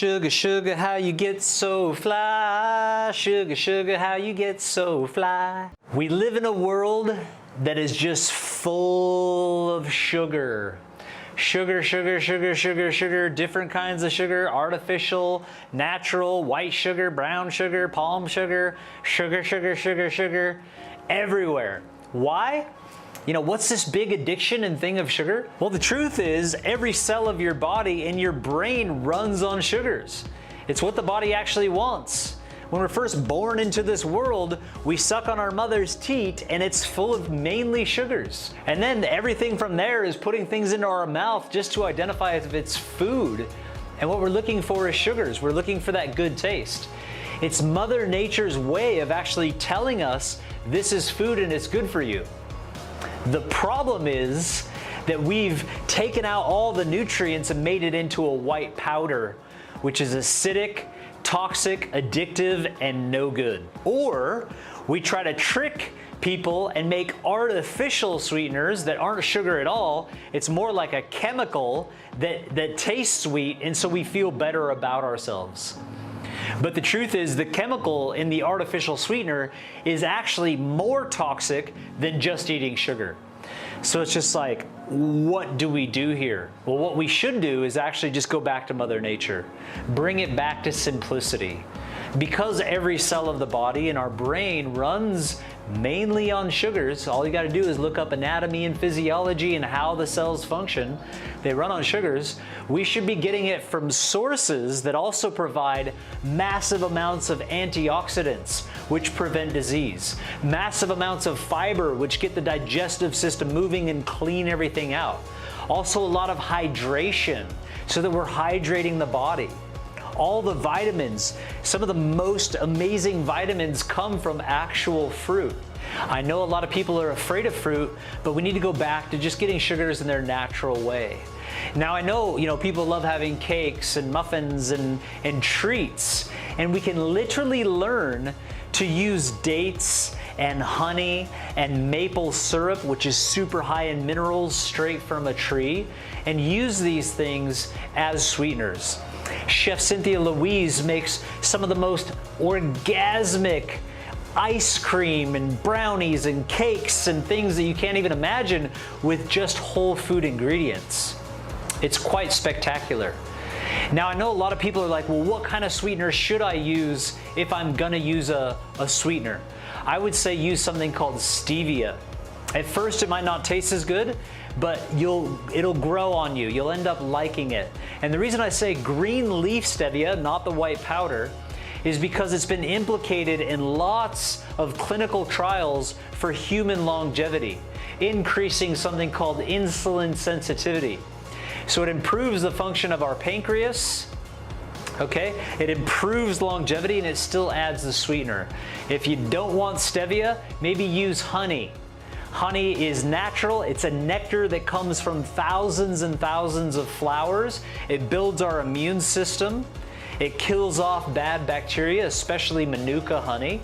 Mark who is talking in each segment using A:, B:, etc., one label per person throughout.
A: Sugar, sugar, how you get so fly? Sugar, sugar, how you get so fly? We live in a world that is just full of sugar. Sugar, sugar, sugar, sugar, sugar, different kinds of sugar, artificial, natural, white sugar, brown sugar, palm sugar, sugar, sugar, sugar, sugar, everywhere. Why? You know, what's this big addiction and thing of sugar? Well, the truth is every cell of your body and your brain runs on sugars. It's what the body actually wants. When we're first born into this world, we suck on our mother's teat and it's full of mainly sugars. And then everything from there is putting things into our mouth just to identify if it's food. And what we're looking for is sugars. We're looking for that good taste. It's Mother Nature's way of actually telling us this is food and it's good for you. The problem is that we've taken out all the nutrients and made it into a white powder, which is acidic, toxic, addictive, and no good. Or we try to trick people and make artificial sweeteners that aren't sugar at all. It's more like a chemical that tastes sweet, and so we feel better about ourselves. But the truth is the chemical in the artificial sweetener is actually more toxic than just eating sugar. So it's just like, what do we do here? Well, what we should do is actually just go back to Mother Nature. Bring it back to simplicity. Because every cell of the body and our brain runs mainly on sugars, all you got to do is look up anatomy and physiology and how the cells function. They run on sugars. We should be getting it from sources that also provide massive amounts of antioxidants, which prevent disease. Massive amounts of fiber, which get the digestive system moving and clean everything out. Also a lot of hydration, so that we're hydrating the body. All the vitamins, some of the most amazing vitamins come from actual fruit. I know a lot of people are afraid of fruit, but we need to go back to just getting sugars in their natural way. Now I know, people love having cakes and muffins and treats, and we can literally learn to use dates and honey and maple syrup, which is super high in minerals straight from a tree, and use these things as sweeteners. Chef Cynthia Louise makes some of the most orgasmic ice cream and brownies and cakes and things that you can't even imagine with just whole food ingredients. It's quite spectacular. Now I know a lot of people are like, well, what kind of sweetener should I use if I'm gonna use a sweetener? I would say use something called stevia. At first it might not taste as good, but it'll grow on you. You'll end up liking it. And the reason I say green leaf stevia, not the white powder, is because it's been implicated in lots of clinical trials for human longevity, increasing something called insulin sensitivity. So it improves the function of our pancreas, okay? It improves longevity and it still adds the sweetener. If you don't want stevia, maybe use honey. Honey is natural. It's a nectar that comes from thousands and thousands of flowers. It builds our immune system. It kills off bad bacteria, especially Manuka honey.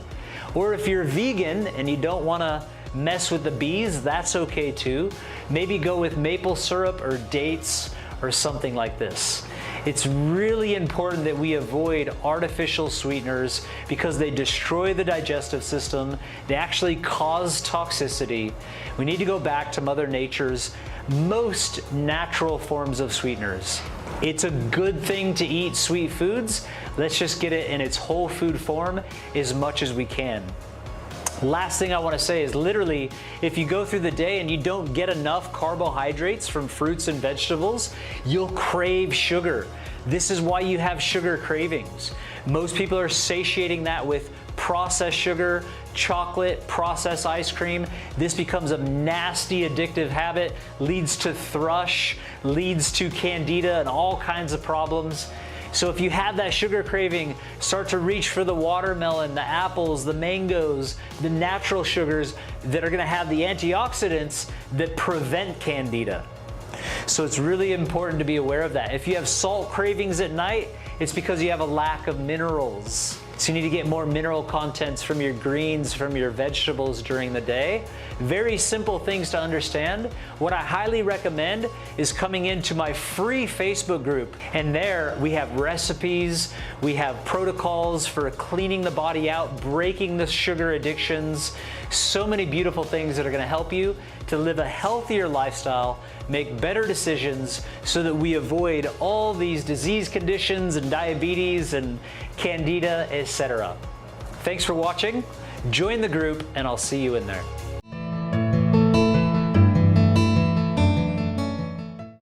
A: Or if you're vegan and you don't want to mess with the bees, that's okay too. Maybe go with maple syrup or dates or something like this. It's really important that we avoid artificial sweeteners because they destroy the digestive system. They actually cause toxicity. We need to go back to Mother Nature's most natural forms of sweeteners. It's a good thing to eat sweet foods. Let's just get it in its whole food form as much as we can. Last thing I want to say is literally, if you go through the day and you don't get enough carbohydrates from fruits and vegetables, you'll crave sugar. This is why you have sugar cravings. Most people are satiating that with processed sugar, chocolate, processed ice cream. This becomes a nasty addictive habit, leads to thrush, leads to candida and all kinds of problems. So if you have that sugar craving, start to reach for the watermelon, the apples, the mangoes, the natural sugars that are going to have the antioxidants that prevent candida. So it's really important to be aware of that. If you have salt cravings at night, it's because you have a lack of minerals. So you need to get more mineral contents from your greens, from your vegetables during the day. Very simple things to understand. What I highly recommend is coming into my free Facebook group. And there we have recipes, we have protocols for cleaning the body out, breaking the sugar addictions, so many beautiful things that are gonna help you to live a healthier lifestyle, make better decisions so that we avoid all these disease conditions and diabetes and candida, etc. Thanks for watching. Join the group and I'll see you in there.